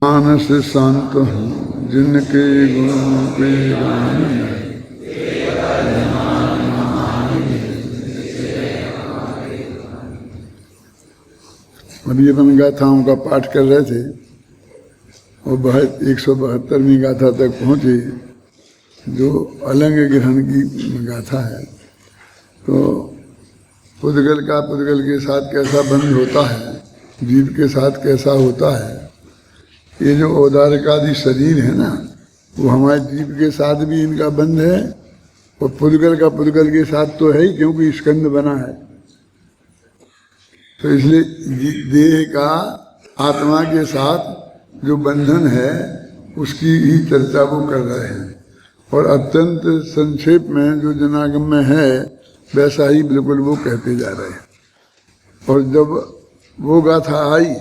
मानस शांत हूँ जिनके गुणों पे गान अभी अपन गाथाओं का पाठ कर रहे थे और 172वीं गाथा तक पहुँचे जो अलंग ग्रहण की गाथा है। तो पुद्गल का पुद्गल के साथ कैसा बंध होता है, जीव के साथ कैसा होता है। ये जो औदारिकादि शरीर है ना, वो हमारे जीव के साथ भी इनका बंध है और पुद्गल का पुद्गल के साथ तो है ही, क्योंकि स्कंद बना है। तो इसलिए देह का आत्मा के साथ जो बंधन है उसकी ही चर्चा वो कर रहे हैं। और अत्यंत संक्षेप में जो जनागम में है वैसा ही बिल्कुल वो कहते जा रहे हैं। और जब वो गाथा आई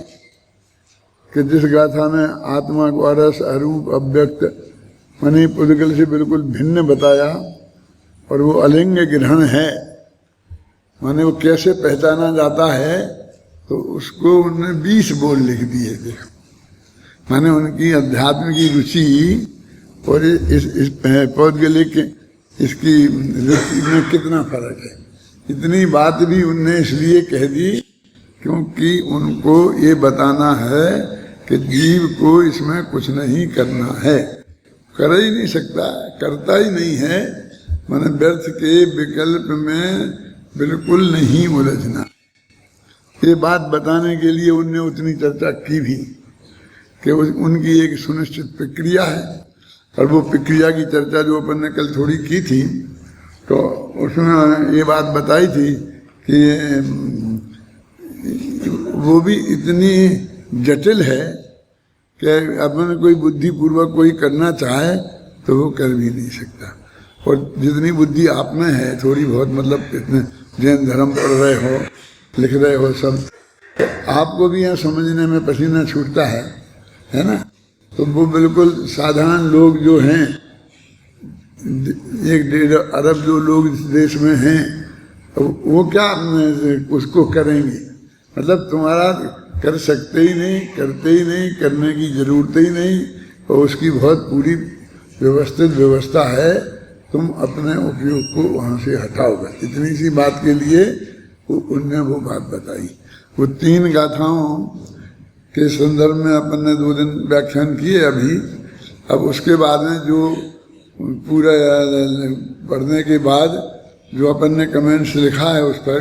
कि जिस गाथा में आत्मा को अरस अरूप अव्यक्त मनी पुद्गल से बिल्कुल भिन्न बताया और वो अलिंग ग्रहण है, माने वो कैसे पहचाना जाता है, तो उसको उन्होंने 20 बोल लिख दिए। देखो माने उनकी अध्यात्म की रुचि और इस पौद्गलिक इसकी रुचि में कितना फर्क है। इतनी बात भी उनने इसलिए कह दी क्योंकि उनको ये बताना है कि जीव को इसमें कुछ नहीं करना है, कर ही नहीं सकता, करता ही नहीं है। माने व्यर्थ के विकल्प में बिल्कुल नहीं उलझना। ये बात बताने के लिए उनने उतनी चर्चा की भी कि उनकी एक सुनिश्चित प्रक्रिया है। और वो प्रक्रिया की चर्चा जो अपन ने कल थोड़ी की थी, तो उसमें ये बात बताई थी कि वो भी इतनी जटिल है कि अपन कोई बुद्धिपूर्वक कोई करना चाहे तो वो कर भी नहीं सकता। और जितनी बुद्धि आप में है थोड़ी बहुत, मतलब इतने जैन धर्म पढ़ रहे हो, लिख रहे हो सब, तो आपको भी यहाँ समझने में पसीना छूटता है ना। तो वो बिल्कुल साधारण लोग जो हैं, 1-1.5 अरब जो लोग इस देश में हैं, तो वो क्या उसको करेंगे। मतलब तुम्हारा कर सकते ही नहीं, करते ही नहीं, करने की जरूरत ही नहीं, और उसकी बहुत पूरी व्यवस्थित व्यवस्था है। तुम अपने उपयोग को वहाँ से हटाओगे। इतनी सी बात के लिए उनने वो बात बताई। वो 3 गाथाओं के संदर्भ में अपन ने 2 दिन व्याख्यान किए अभी। अब उसके बाद में जो पूरा पढ़ने के बाद जो अपन ने कमेंट्स लिखा है उस पर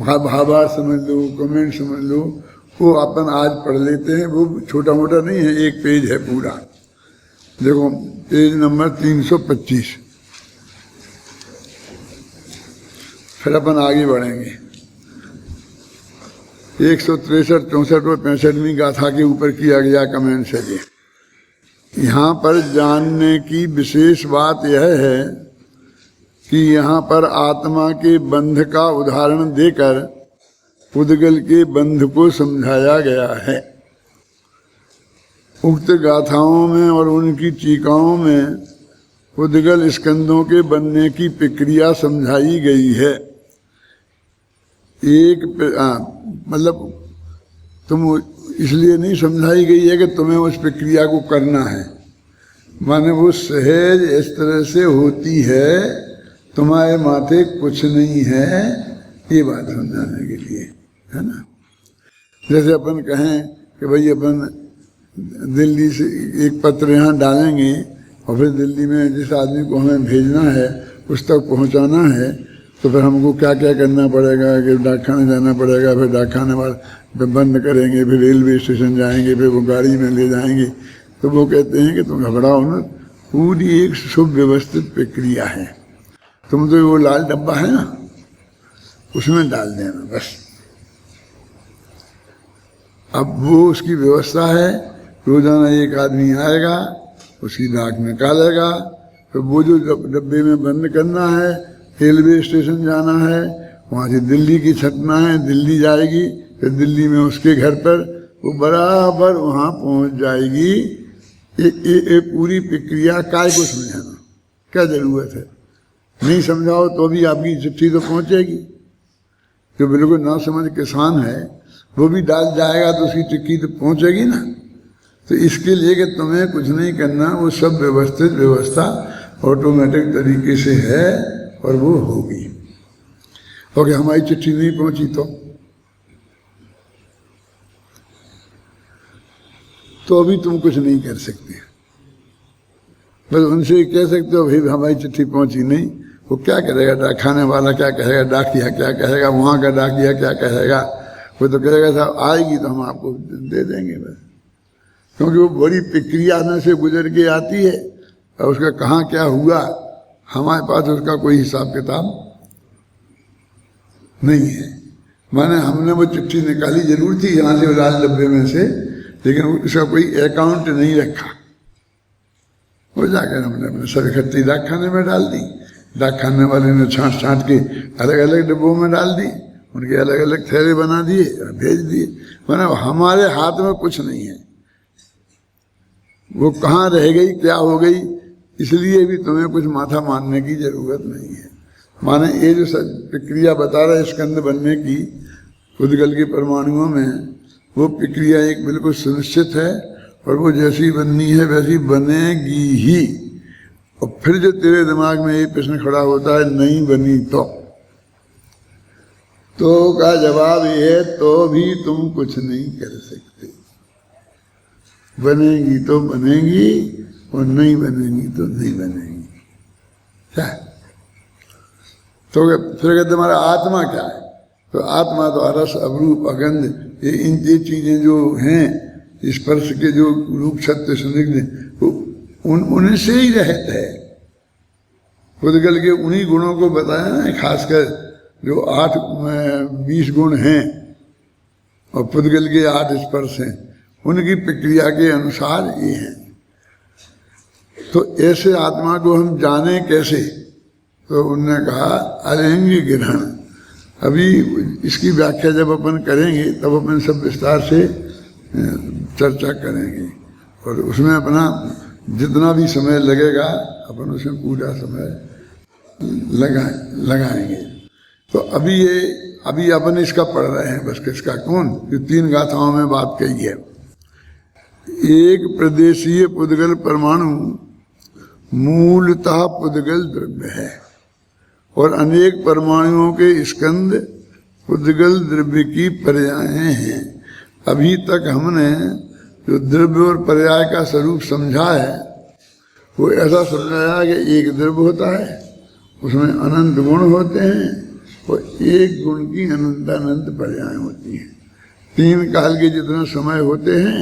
भावार्थ समझ लो, कमेंट समझ लो, वो अपन आज पढ़ लेते हैं। वो छोटा मोटा नहीं है, 1 पेज है पूरा। देखो पेज नंबर 325, फिर अपन आगे बढ़ेंगे। 163, 64 और 65वीं गाथा के ऊपर किया गया कमेंट है ये। यहाँ पर जानने की विशेष बात यह है कि यहाँ पर आत्मा के बंध का उदाहरण देकर पुद्गल के बंध को समझाया गया है। उक्त गाथाओं में और उनकी टीकाओं में पुद्गल स्कंदों के बनने की प्रक्रिया समझाई गई है। मतलब तुम इसलिए नहीं समझाई गई है कि तुम्हें उस प्रक्रिया को करना है, माने वो सहज इस तरह से होती है, तुम्हारे माथे कुछ नहीं है, ये बात समझाने के लिए है ना। जैसे अपन कहें कि भाई अपन दिल्ली से एक पत्र यहाँ डालेंगे और फिर दिल्ली में जिस आदमी को हमें भेजना है उस तक पहुँचाना है, तो फिर हमको क्या क्या करना पड़ेगा कि डाकखाने जाना पड़ेगा, फिर डाकखाने वाले बंद करेंगे, फिर रेलवे स्टेशन जाएंगे, फिर वो गाड़ी में ले जाएंगे। तो वो कहते हैं कि तुम घबराओ ना, पूरी एक शुभ व्यवस्थित प्रक्रिया है। तुम तो वो लाल डब्बा है ना, उसमें डाल देना बस। अब वो उसकी व्यवस्था है, रोजाना एक आदमी आएगा, उसकी डाक निकालेगा, फिर वो जो डब्बे में बंद करना है, रेलवे स्टेशन जाना है, वहाँ से दिल्ली की छटना है, दिल्ली जाएगी, फिर दिल्ली में उसके घर पर वो बराबर वहाँ पहुँच जाएगी। ये पूरी प्रक्रिया काय को समझाना, क्या जरूरत है। नहीं समझाओ तो भी आपकी चिट्ठी तो पहुँचेगी। जो बिल्कुल ना समझ किसान है वो भी डाल जाएगा तो उसकी चिट्ठी तो पहुँचेगी ना। तो इसके लिए कि तुम्हें कुछ नहीं करना, वो सब व्यवस्थित व्यवस्था ऑटोमेटिक तरीके से है और वो होगी। और हमारी चिट्ठी नहीं पहुंची तो अभी तुम कुछ नहीं कर सकते। बस उनसे कह सकते हो भाई हमारी चिट्ठी पहुंची नहीं, वो क्या करेगा, डाकखाने वाला क्या कहेगा, डाकिया क्या कहेगा, वहां का डाकिया क्या कहेगा, वो तो कहेगा साहब आएगी तो हम आपको दे देंगे बस। क्योंकि वो बड़ी प्रक्रिया में से गुजर के आती है और उसका कहाँ क्या हुआ हमारे पास उसका कोई हिसाब किताब नहीं है। माने हमने वो चिट्ठी निकाली जरूर थी यहाँ से लाल डब्बे में से, लेकिन उसका कोई अकाउंट नहीं रखा। वो जाकर हमने अपने सब इकट्ठी डाकखाने में डाल दी, डाकखाने वाले ने छांट छांट के अलग अलग डिब्बों में डाल दी, उनके अलग अलग थैले बना दिए और भेज दिए। माने हमारे हाथ में कुछ नहीं है, वो कहाँ रह गई क्या हो गई, इसलिए भी तुम्हें कुछ माथा मारने की जरूरत नहीं है। माने ये जो प्रक्रिया बता रहा है स्कंद बनने की उद्गल के परमाणुओं में, वो प्रक्रिया एक बिल्कुल सुनिश्चित है और वो जैसी बननी है वैसी बनेगी ही। और फिर जो तेरे दिमाग में ये प्रश्न खड़ा होता है नहीं बनी तो का जवाब ये है तो भी तुम कुछ नहीं कर सकते। बनेगी तो बनेगी और नहीं बनेगी तो नहीं बनेगी। क्या तो फिर तुम्हारा आत्मा क्या है, तो आत्मा तो अरस अवरूप अगंध ये चीजें जो हैं स्पर्श के जो रूप सत्य संदिग्ध उन्हीं से ही रहता है। उद्गल के उन्हीं गुणों को बताया ना, खासकर जो 20 गुण हैं और पुद्गल के 8 स्पर्श हैं, उनकी प्रक्रिया के अनुसार ये हैं। तो ऐसे आत्मा को हम जाने कैसे, तो उन्होंने कहा अलिंग ग्रहण। अभी इसकी व्याख्या जब अपन करेंगे तब अपन सब विस्तार से चर्चा करेंगे और उसमें अपना जितना भी समय लगेगा अपन उसमें पूरा समय लगाएंगे। तो अभी अपन इसका पढ़ रहे हैं बस किसका कौन, जो 3 गाथाओं में बात कही है। एक प्रदेशीय पुद्गल परमाणु मूलतः पुद्गल द्रव्य है और अनेक परमाणुओं के स्कंद पुद्गल द्रव्य की पर्यायें हैं। अभी तक हमने जो द्रव्य और पर्याय का स्वरूप समझा है वो ऐसा समझाया कि एक द्रव्य होता है, उसमें अनंत गुण होते हैं और एक गुण की अनंतानंत पर्याय होती हैं। 3 काल के जितना समय होते हैं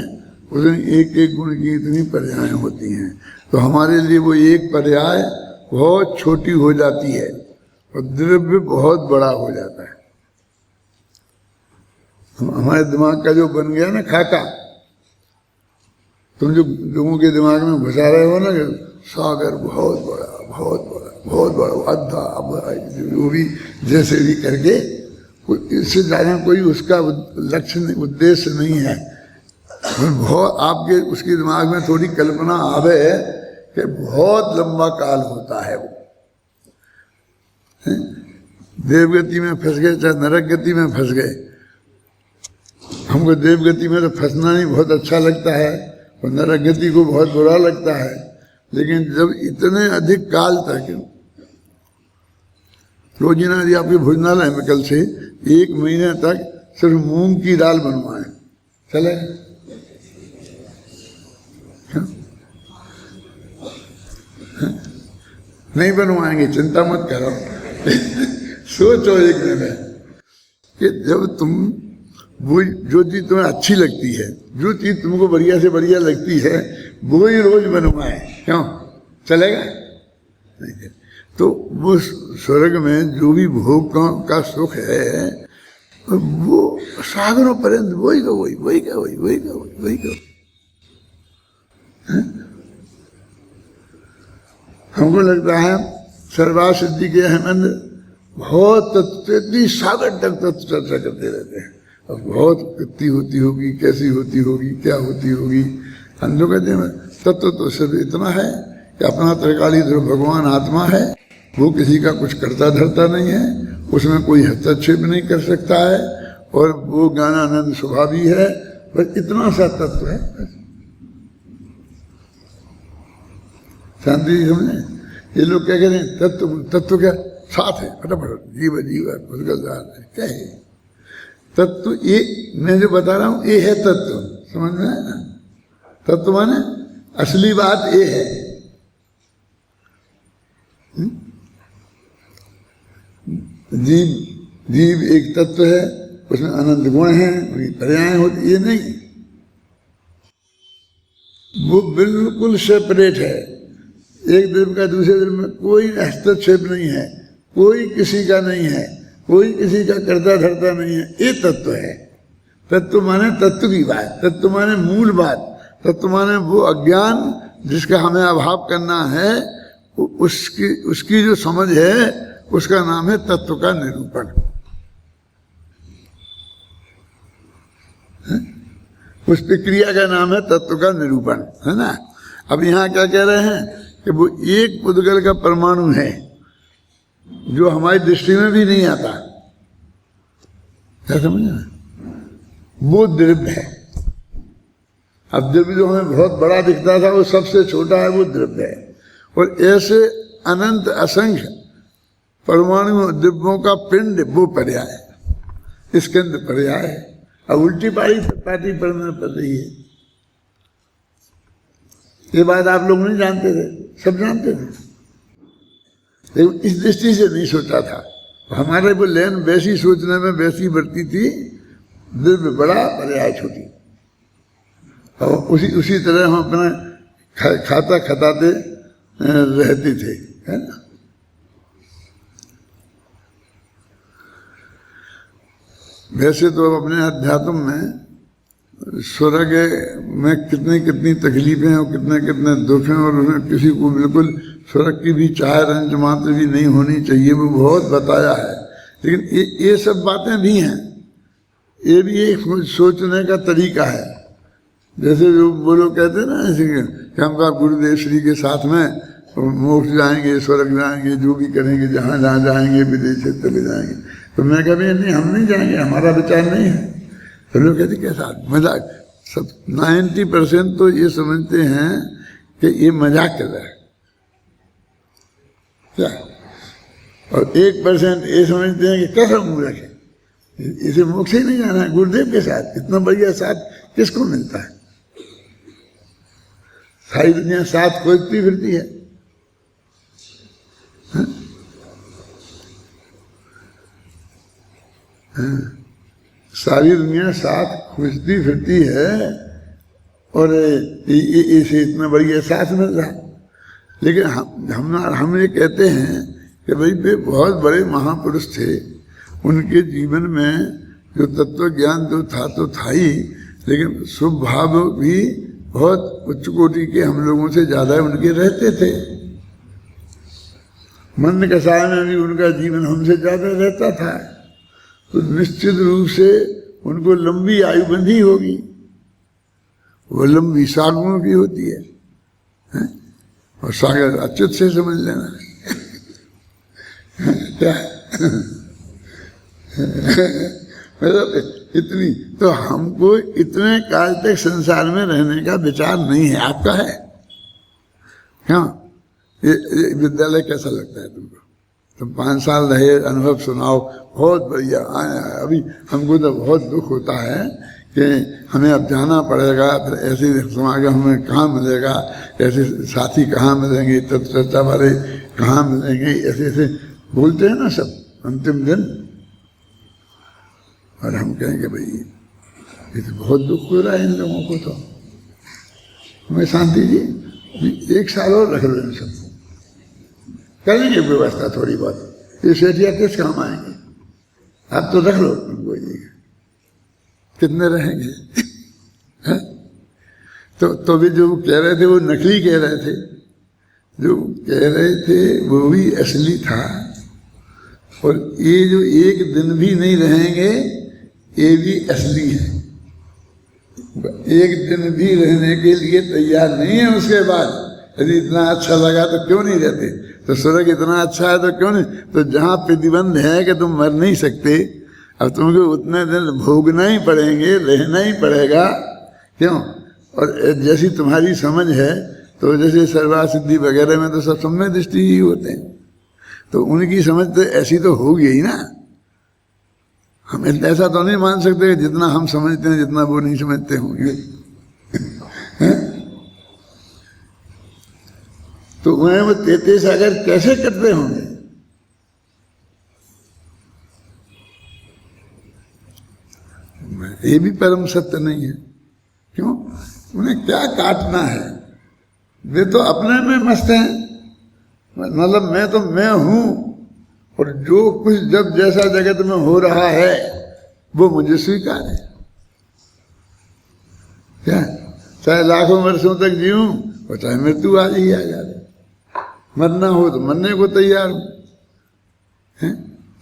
उसमें एक एक गुण की इतनी पर्याय होती हैं। तो हमारे लिए वो एक पर्याय बहुत छोटी हो जाती है और द्रव्य बहुत बड़ा हो जाता है। हमारे दिमाग का जो बन गया ना खाका, तुम जो लोगों के दिमाग में घुसा रहे हो ना कि सागर बहुत बड़ा बहुत बड़ा बहुत बड़ा अद्धा, वो भी जैसे भी करके इससे ज़्यादा कोई उसका लक्ष्य उद्देश्य नहीं है। बहुत आपके उसके दिमाग में थोड़ी कल्पना आवे कि बहुत लंबा काल होता है वो। देवगति में फंस गए चाहे नरक गति में फंस गए, हमको देवगति में तो फंसना नहीं बहुत अच्छा लगता है और नरक गति को बहुत बुरा लगता है। लेकिन जब इतने अधिक काल तक रोजिना यदि आपके भोजनालय में कल से 1 महीने तक सिर्फ मूंग की दाल बनवाएं, चले नहीं बनवाएंगे, चिंता मत करो। सोचो एक दिन कि जब तुम वो जो चीज तुम्हें अच्छी लगती है, जो चीज तुमको बढ़िया से बढ़िया लगती है, वो ही रोज बनवाए, क्यों चलेगा नहीं। तो वो स्वर्ग में जो भी भोग का सुख है वो सागरों पर्यंत वही का वही वही का वही वही का वही वही का। हमको लगता है सर्वा सिद्धि के अहमद बहुत तत्व सागर तक तत्व चर्चा करते रहते हैं और बहुत कितनी होती होगी, कैसी होती होगी, क्या होती होगी। हम लोग कहते हैं तत्व तो सिर्फ इतना है कि अपना त्रिकालीधर भगवान आत्मा है, वो किसी का कुछ करता धरता नहीं है, उसमें कोई हस्तक्षेप नहीं कर सकता है और वो ज्ञानानंद स्वभावी है। बस इतना सा तत्व है। शांति जी समझे? ये लोग क्या कह रहे हैं, तत्व क्या साथ है, फटाफट जीव जीव क्या है तत्व? ये मैं जो बता रहा हूं ये है तत्व, समझ में आया ना? तत्व माने असली बात ये है। जीव एक तत्व है, उसमें अनंत गुण हैं, उनकी पर्याय होती, ये नहीं, वो बिल्कुल सेपरेट है। एक द्रव्य का दूसरे द्रव्य में कोई हस्तक्षेप नहीं है, कोई किसी का नहीं है, कोई किसी का करता धरता नहीं है, ये तत्व है। तत्व माने तत्व की बात, तत्व माने मूल बात, तत्व माने वो अज्ञान जिसका हमें अभाव करना है, उसकी जो समझ है उसका नाम है तत्व का निरूपण। उस प्रक्रिया का नाम है तत्व का निरूपण, है ना? अब यहाँ क्या कह रहे हैं कि वो एक पुद्गल का परमाणु है जो हमारी दृष्टि में भी नहीं आता, क्या समझ में? वो द्रव्य है। अब द्रव्य जो हमें बहुत बड़ा दिखता था वो सबसे छोटा है, वो द्रव्य है। और ऐसे अनंत असंख्य परमाणु द्रव्यों का पिंड वो पर्याय है, इसके अंदर पर्याय है। अब उल्टी पार्टी पढ़ना पड़ रही है। ये बात आप लोग नहीं जानते थे, सब जानते थे, लेकिन इस दृष्टि से नहीं सोचा था। हमारे वो लेन वैसी सोचने में वैसी बढ़ती थी, द्रव्य बड़ा पर्याय छोटी। और उसी तरह हम अपना खाता खताते रहते थे, है ना? वैसे तो अब अपने अध्यात्म में स्वर्ग में कितनी कितनी तकलीफें और कितने कितने दुख हैं, और उसमें किसी को बिल्कुल स्वर्ग की भी चाहे रंज मात्र भी नहीं होनी चाहिए, वो बहुत बताया है। लेकिन ये सब बातें भी हैं, ये भी एक सोचने का तरीका है। जैसे जो वो लोग कहते हैं ना, ऐसे कि हम का गुरुदेव श्री के साथ में मोक्ष जाएंगे, स्वर्ग जाएंगे, जो भी करेंगे, जहाँ जहाँ जाएंगे विदेश से चले जाएंगे। तो मैं कभी नहीं, हम नहीं जाएंगे, हमारा विचार नहीं है। तो लोग कहते कैसा मजाक, सब 90% तो ये समझते हैं कि ये मजाक कर रहा है क्या, और 1% ये समझते हैं कि कैसा मूर्ख है, इसे मोक्ष ही नहीं जाना है गुरुदेव के साथ। इतना बढ़िया साथ किसको मिलता है? सारी दुनिया साथ खोजती फिरती है, सारी दुनिया साथ खोजती फिरती है, और इसे इतना बढ़िया साथ मिल रहा। लेकिन हम ये कहते हैं कि भाई वे बहुत बड़े महापुरुष थे, उनके जीवन में जो तत्व ज्ञान तो था ही, लेकिन शुभ भाव भी बहुत उच्च कोटि के हम लोगों से ज्यादा उनके रहते थे। मन कसाय में भी उनका जीवन हमसे ज्यादा रहता था, तो निश्चित रूप से उनको लंबी आयु बंधी होगी। वो लंबी सागरों की होती है, और सागर अच्युत से समझ लेना क्या मतलब इतनी तो हमको इतने काल तक संसार में रहने का विचार नहीं है। आपका है क्या? ये विद्यालय कैसा लगता है तुमको? तुम 5 साल रहे, अनुभव सुनाओ, बहुत बढ़िया। अभी हमको तो बहुत दुख होता है कि हमें अब जाना पड़ेगा, फिर ऐसे समागम हमें कहाँ मिलेगा, ऐसे साथी कहाँ मिलेंगे, तब चर्चा वाले कहाँ मिलेंगे, ऐसे ऐसे बोलते हैं ना सब अंतिम दिन। और हम कहेंगे भाई ये तो बहुत दुख हो रहा है इन लोगों को। तो हमें शांति जी 1 साल और रख लो, इन सबको करेंगे व्यवस्था थोड़ी बहुत। ये सेठिया किस काम आएंगे? आप तो रख लो उनको, कितने रहेंगे? तो भी जो कह रहे थे वो नकली कह रहे थे, जो कह रहे थे वो भी असली था। और ये जो 1 दिन भी नहीं रहेंगे ये भी असली है। 1 दिन भी रहने के लिए तैयार नहीं है। उसके बाद यदि इतना अच्छा लगा तो क्यों नहीं रहते? तो स्वर्ग इतना अच्छा है तो क्यों नहीं? तो जहाँ प्रतिबंध है कि तुम मर नहीं सकते, अब तुमको उतने दिन भोगना ही पड़ेंगे, रहना ही पड़ेगा। क्यों? और जैसी तुम्हारी समझ है तो जैसे सर्वा सिद्धि वगैरह में तो सब सम्यक दृष्टि ही होते हैं, तो उनकी समझ तो ऐसी तो होगी ही ना। हम ऐसा तो नहीं मान सकते जितना हम समझते हैं जितना वो नहीं समझते होंगे। तो उन्हें वो 33 सागर कैसे करते होंगे? ये भी परम सत्य नहीं है। क्यों? उन्हें क्या काटना है? वे तो अपने में मस्त हैं, मतलब मैं तो मैं हूं, और जो कुछ जब जैसा जगत में हो रहा है वो मुझे स्वीकार है। क्या? चाहे लाखों वर्षों तक जीऊं और चाहे मृत्यु आज ही आ जाए, मरना हो तो मरने को तैयार हूं,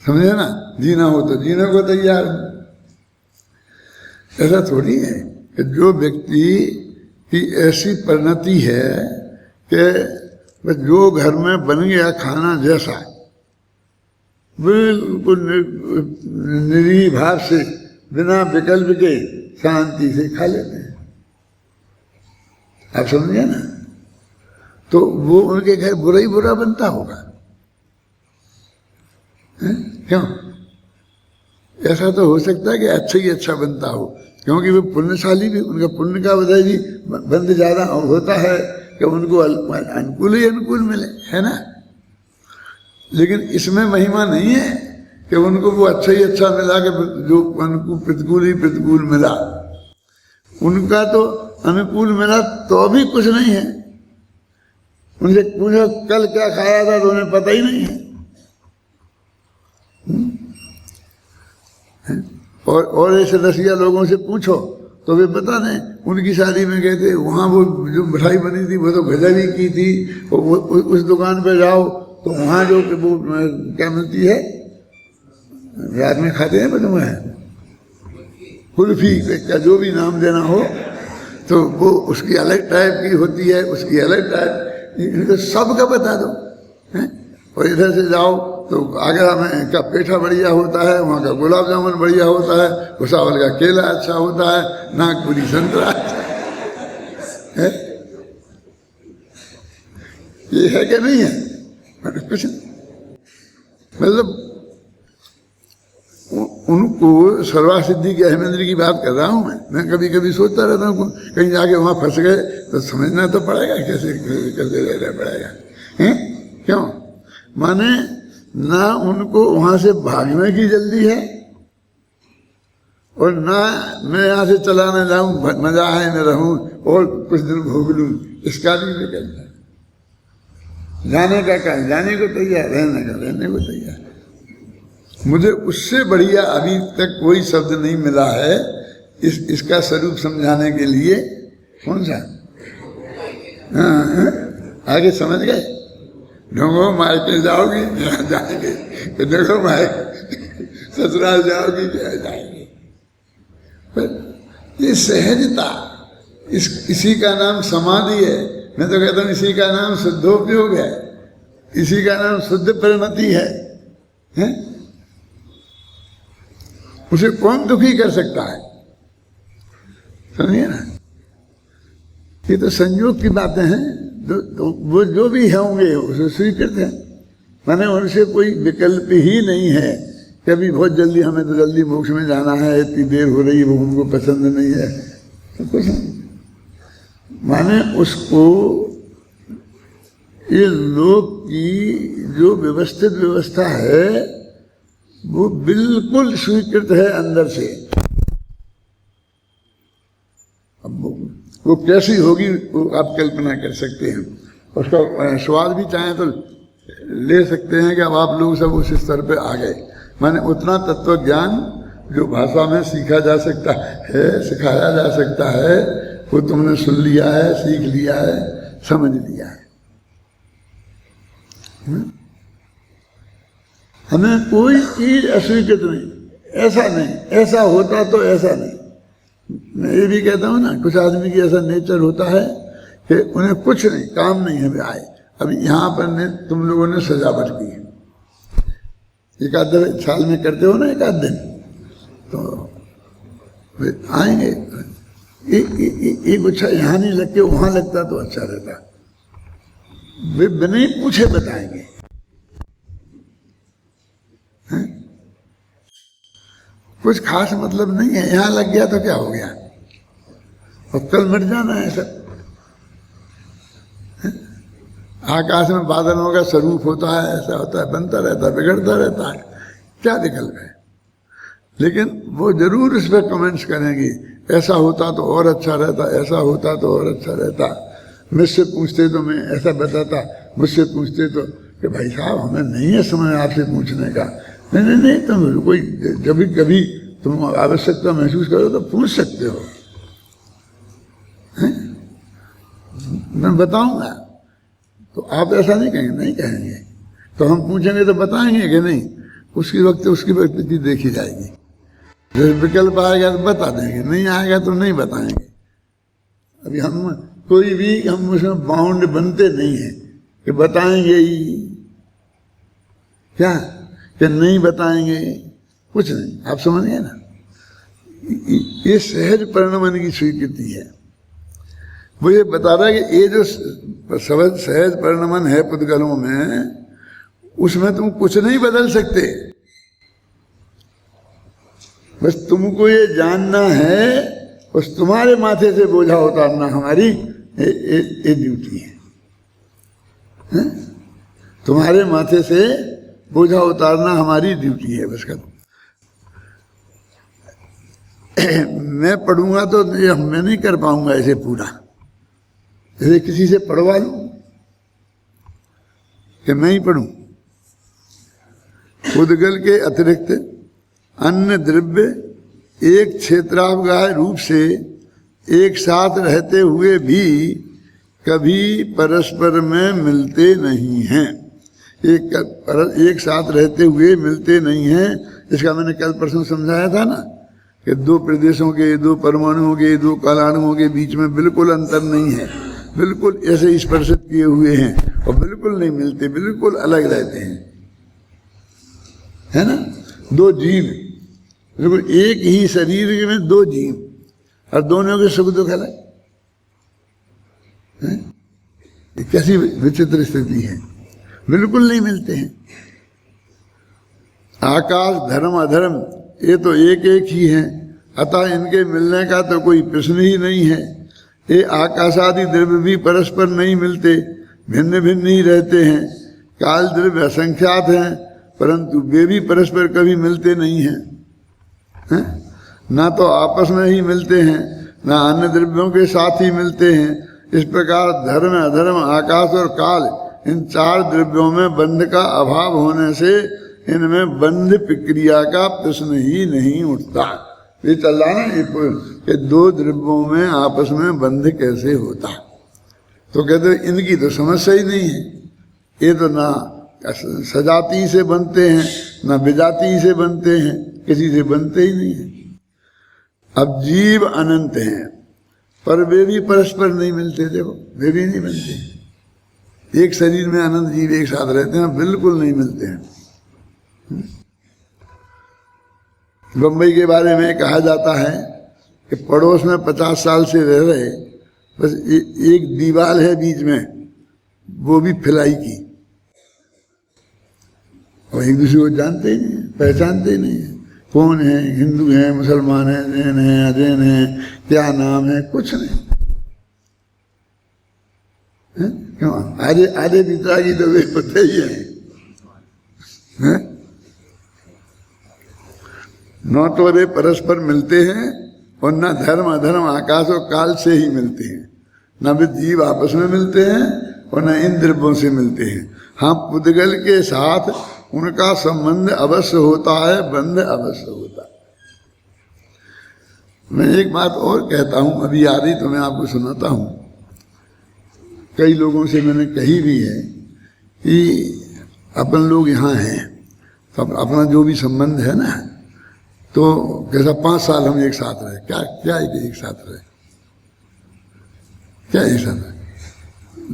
समझे ना? जीना हो तो जीने को तैयार हूं। ऐसा थोड़ी है कि जो व्यक्ति की ऐसी परिणति है कि बस जो घर में बन गया खाना जैसा बिल्कुल निरीह भाव से बिना विकल्प के शांति से खा लेते हैं, आप समझे ना? तो वो उनके घर बुरा ही बुरा बनता होगा। क्यों? ऐसा तो हो सकता है कि अच्छा ही अच्छा बनता हो, क्योंकि वो पुण्यशाली भी, उनका पुण्य का वजह भी बंद ज्यादा होता है कि उनको अनुकूल ही अनुकूल मिले, है ना? लेकिन इसमें महिमा नहीं है कि उनको वो अच्छा ही अच्छा मिला कि जो उनको प्रतिकूल ही प्रतिकूल मिला। उनका तो अनुकूल मिला तो भी कुछ नहीं है। उनसे पूछो कल क्या खाया था तो उन्हें पता ही नहीं है। और ऐसे रसिया लोगों से पूछो तो वे बता दें, उनकी शादी में गए थे, वहाँ वो जो मिठाई बनी थी वो तो गजब ही की थी, और उस दुकान पे जाओ तो वहाँ जो वो क्या मिलती है, रात में खाते हैं बता है कुल्फी का जो भी नाम देना हो, तो वो उसकी अलग टाइप की होती है, उसकी अलग टाइप, इनको सब का बता दो। और इधर से जाओ तो आगरा में का पेठा बढ़िया होता है, वहाँ का गुलाब जामुन बढ़िया होता है, भुसावल का केला अच्छा होता है, नागपुरी संतरा अच्छा है। ये है कि नहीं है? कुछ मतलब उनको सर्वा सिद्धि के अहमेंद्र की बात कर रहा हूँ मैं कभी कभी सोचता रहता हूँ कहीं जाके वहाँ फंस गए तो समझना तो पड़ेगा कैसे कैसे रहना पड़ेगा। क्यों? माने ना उनको वहां से भागने की जल्दी है और ना मैं यहाँ से चला न जाऊं, मजा है न रहूं और कुछ दिन भोग लूं, इसका भी निकलता है। जाने का कहा जाने को तैयार, रहने का रहने को तैयार। मुझे उससे बढ़िया अभी तक कोई शब्द नहीं मिला है इसका स्वरूप समझाने के लिए। कौन सा? आगे समझ गए? ढोंगो मार के जाओगी जाएंगे, ढोंगो मार ससुराल जाओगी क्या जाएंगे। पर ये सहजता, इसी का नाम समाधि है। मैं तो कहता हूँ इसी का नाम शुद्धोपयोग है, इसी का नाम शुद्ध परिणति है? उसे कौन दुखी कर सकता है? समझिए ना, ये तो संयोग की बातें हैं। तो वो जो भी होंगे उसे स्वीकृत है, माने उनसे कोई विकल्प ही नहीं है कि अभी बहुत जल्दी हमें तो जल्दी मोक्ष में जाना है, इतनी देर हो रही है, वो हमको पसंद नहीं है, तो कुछ नहीं। माने उसको इस लोक की जो व्यवस्थित व्यवस्था है वो बिल्कुल स्वीकृत है अंदर से। अब वो कैसी होगी वो आप कल्पना कर सकते हैं, उसका स्वाद भी चाहें तो ले सकते हैं कि अब आप लोग सब उस स्तर पे आ गए। माने उतना तत्व ज्ञान जो भाषा में सीखा जा सकता है, सिखाया जा सकता है, वो तुमने सुन लिया है, सीख लिया है, समझ लिया है। हमें कोई चीज अस्वीकृत नहीं, ऐसा नहीं, ऐसा होता तो ऐसा नहीं। मैं ये भी कहता हूँ ना, कुछ आदमी की ऐसा नेचर होता है कि उन्हें कुछ नहीं, काम नहीं है आए। अब यहाँ पर तुम लोगों ने सजावट की, एक आध साल में करते हो ना, एक आध दिन, तो आएंगे एक गुच्छा यहाँ नहीं लग के वहाँ लगता तो अच्छा रहता, वे बिना ही पूछे बताएंगे। हैं? कुछ खास मतलब नहीं है, यहां लग गया तो क्या हो गया, और कल मिट जाना है सब। आकाश में बादलों का स्वरूप होता है, ऐसा होता है, बनता रहता है, बिगड़ता रहता है, क्या विकल्प है। लेकिन वो जरूर इस पर कमेंट्स करेंगी, ऐसा होता तो और अच्छा रहता, ऐसा होता तो और अच्छा रहता। मुझसे पूछते तो मैं ऐसा बताता, मुझसे पूछते तो कि भाई साहब हमें नहीं है समय आपसे पूछने का। नहीं नहीं नहीं, तुम कोई जब कभी तुम आवश्यकता महसूस करो तो पूछ सकते हो, मैं बताऊंगा। तो आप ऐसा नहीं कहेंगे, नहीं कहेंगे, तो हम पूछेंगे तो बताएंगे कि नहीं, उसकी वक्त उसकी परिस्थिति देखी जाएगी। जब विकल्प आएगा तो बता देंगे, नहीं आएगा तो नहीं बताएंगे। अभी हम कोई भी हम उसमें बाउंड बनते नहीं है कि बताएंगे ही क्या, कि नहीं बताएंगे, कुछ नहीं। आप समझिए ना, ये सहज परिणमन की स्वीकृति है। वो ये बता रहा है कि ये जो सहज परिणमन है पुद्गलों में, उसमें तुम कुछ नहीं बदल सकते। बस तुमको ये जानना है, बस तुम्हारे माथे से बोझा उतारना हमारी ये ड्यूटी है। तुम्हारे माथे से बोझा उतारना हमारी ड्यूटी है, बस कर। मैं पढ़ूंगा तो मैं नहीं कर पाऊंगा ऐसे पूरा, जैसे किसी से पढ़वा लूं कि मैं ही पढ़ूं। पुद्गल के अतिरिक्त अन्य द्रव्य एक क्षेत्रावगाह रूप से एक साथ रहते हुए भी कभी परस्पर में मिलते नहीं हैं। एक साथ रहते हुए मिलते नहीं हैं, इसका मैंने कल परसों समझाया था ना, कि दो प्रदेशों के, दो परमाणुओं के, दो कालाणुओं के बीच में बिल्कुल अंतर नहीं है, बिल्कुल ऐसे स्पर्शित किए हुए हैं और बिल्कुल नहीं मिलते, बिल्कुल अलग रहते हैं, है ना। दो जीव, बिल्कुल एक ही शरीर में दो जीव और दोनों के सुख दुख अलग, कैसी विचित्र स्थिति है, बिल्कुल नहीं मिलते हैं। आकाश धर्म अधर्म ये तो एक एक ही है, अतः इनके मिलने का तो कोई प्रश्न ही नहीं है। ये आकाशादि द्रव्य भी परस्पर नहीं मिलते, भिन्न भिन्न ही रहते हैं। काल द्रव्य असंख्यात हैं, परंतु वे भी परस्पर कभी मिलते नहीं हैं, है? ना तो आपस में ही मिलते हैं, ना अन्य द्रव्यों के साथ ही मिलते हैं। इस प्रकार धर्म अधर्म आकाश और काल इन चार द्रव्यों में बंध का अभाव होने से इनमें बंध प्रक्रिया का प्रश्न ही नहीं उठता। ये चल रहा ना कि दो द्रव्यों में आपस में बंध कैसे होता, तो कहते इनकी तो समस्या ही नहीं है। ये तो ना सजाती से बनते हैं, ना विजाती से बनते हैं, किसी से बनते ही नहीं है। अब जीव अनंत हैं, पर वे भी परस्पर नहीं मिलते। देखो वे भी नहीं मिलते, एक शरीर में अनंत जीव एक साथ रहते हैं, बिल्कुल नहीं मिलते हैं। बंबई के बारे में कहा जाता है कि पड़ोस में 50 साल से रह रहे, बस एक दीवार है बीच में, वो भी फिलाई की, और एक दूसरे को जानते ही नहीं, पहचानते ही नहीं है। कौन है, हिंदू है, मुसलमान है, जैन है, अजैन है, क्या नाम है, कुछ नहीं है? क्यों आधे आधे पिता की तो वे पता ही है? न तो वे परस्पर मिलते हैं और न धर्म अधर्म आकाश और काल से ही मिलते हैं, न वे जीव आपस में मिलते हैं और न इन द्रव्यों से मिलते हैं। हाँ, पुद्गल के साथ उनका संबंध अवश्य होता है, बंध अवश्य होता है। मैं एक बात और कहता हूं, अभी याद ही तो मैं आपको सुनाता हूं। कई लोगों से मैंने कही भी है कि अपन लोग यहाँ हैं, तो अपना जो भी संबंध है ना, तो कैसा 5 साल हम एक साथ रहे, क्या क्या एक साथ रहे, क्या एक साथ रहे,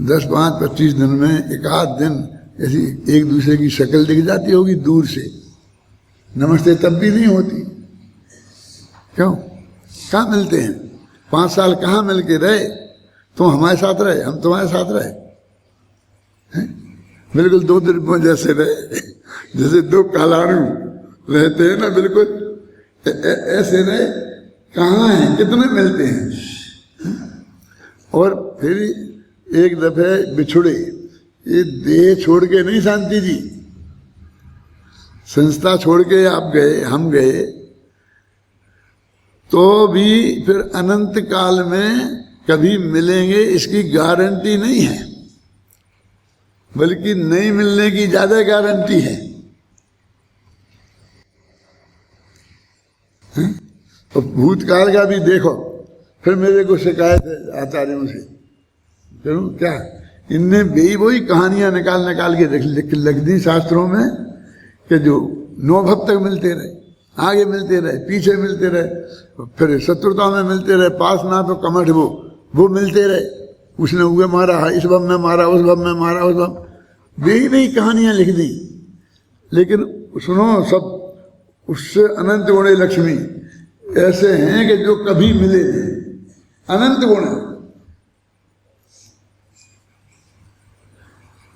10, 5, 25 दिन में एक आध दिन ऐसी एक दूसरे की शक्ल दिख जाती होगी दूर से, नमस्ते तब भी नहीं होती। क्यों? कहाँ मिलते हैं? 5 साल कहाँ मिल के रहे? तुम हमारे साथ रहे, हम तुम्हारे साथ रहे, बिल्कुल दो द्रव्यों जैसे रहे, जैसे दो कालाणु रहते हैं ना, बिल्कुल ऐसे रहे। कहाँ हैं, कितने मिलते हैं। और फिर एक दफे बिछुड़े, ये देह छोड़ के नहीं शांति जी, संस्था छोड़ के आप गए, हम गए, तो भी फिर अनंत काल में कभी मिलेंगे इसकी गारंटी नहीं है, बल्कि नहीं मिलने की ज्यादा गारंटी है। तो भूतकाल का भी देखो। फिर मेरे को शिकायत है आचार्यों से, क्यों क्या इनने बेई वही कहानियां निकाल निकाल के लिख दी शास्त्रों में कि जो 9 भव तक मिलते रहे, आगे मिलते रहे, पीछे मिलते रहे, फिर शत्रुता में मिलते रहे, पास ना तो कमठ वो मिलते रहे। उसने उसे मारा, इस भव में मारा, उस भव में मारा, उस भव, बेई कहानियां लिख दी। लेकिन सुनो, सब उससे अनंत गुणे लक्ष्मी ऐसे हैं कि जो कभी मिले नहीं, अनंत गुण।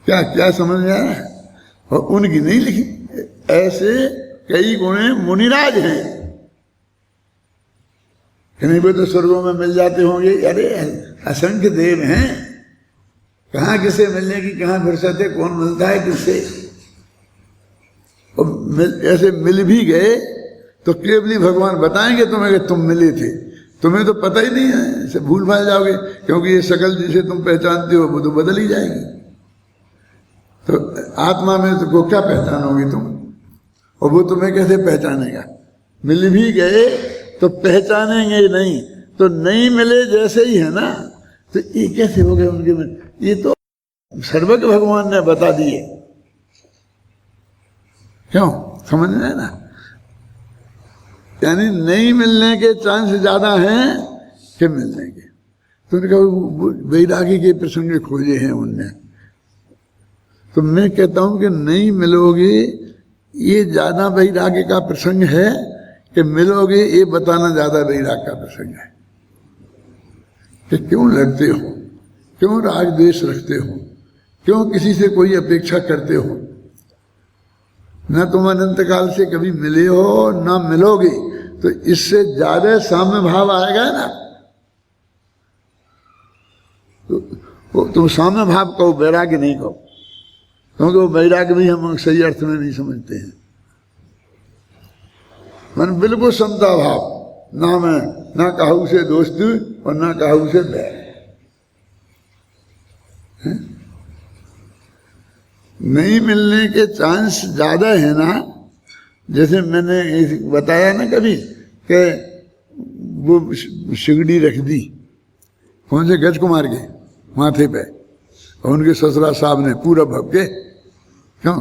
क्या क्या समझ में आया? और उनकी नहीं लिखी। ऐसे कई गुणे मुनिराज हैं कि नहीं, वो तो स्वर्गों में मिल जाते होंगे। अरे असंख्य देव हैं, कहाँ किसे मिलने की कहाँ फुर्सत है, कौन मिलता है किससे। और ऐसे मिल भी गए तो केवली भगवान बताएंगे तुम्हें कि तुम मिले थे, तुम्हें तो पता ही नहीं है, इसे भूल भाल जाओगे, क्योंकि ये शकल जिसे तुम पहचानते हो वो तो बदल ही जाएगी। तो आत्मा में तो को क्या पहचानोगे तुम, और वो तुम्हें कैसे पहचानेगा। मिल भी गए तो पहचानेंगे नहीं, तो नहीं मिले जैसे ही है ना, तो ये कैसे हो गए उनके में। ये तो सर्वज्ञ भगवान ने बता दिए। क्यों, समझ में ना, यानी नहीं मिलने के चांस ज्यादा हैं कि मिलने के। तो उन्होंने कहा वैरागी के प्रसंग खोजे हैं उनने, तो मैं कहता हूं कि नहीं मिलोगे ये ज्यादा वैराग्य का प्रसंग है कि मिलोगे ये बताना ज्यादा वैराग्य का प्रसंग है। कि क्यों लड़ते हो, क्यों राग द्वेष रखते हो, क्यों किसी से कोई अपेक्षा करते हो। न तुम अनंत काल से कभी मिले हो न मिलोगे, तो इससे ज्यादा साम्य भाव आएगा ना। तो तुम साम्य भाव कहो, वैराग्य नहीं कहो, क्योंकि वो वैराग्य भी हम सही अर्थ में नहीं समझते हैं। मन बिल्कुल समता भाव, ना मैं ना कहूं से दोस्त और ना कहूं से बैर। नहीं मिलने के चांस ज्यादा है ना। जैसे मैंने बताया ना कभी कि वो सिगड़ी रख दी कौन से गज कुमार के माथे पे, और उनके ससुरा साहब ने पूरा भग के क्यों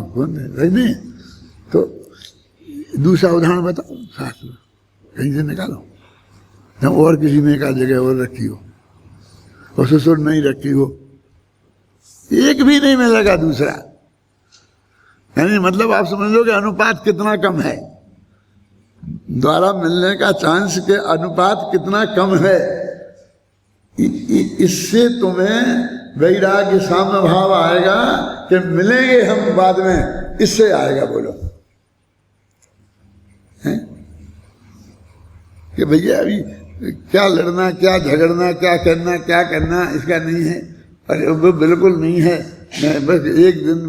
रख दी। तो दूसरा उदाहरण बताओ, शास्त्र कहीं से निकालो जब और किसी में एक जगह और रखी हो और ससुर नहीं रखी हो, एक भी नहीं मिलेगा दूसरा। यानी मतलब आप समझ लो कि अनुपात कितना कम है, द्वारा मिलने का चांस के अनुपात कितना कम है। इससे तुम्हें वैराग्य साम्य भाव आएगा कि मिलेंगे हम बाद में, इससे आएगा। बोलो हैं कि भैया अभी क्या लड़ना, क्या झगड़ना, क्या करना इसका नहीं है। अरे वो बिल्कुल नहीं है, बस एक दिन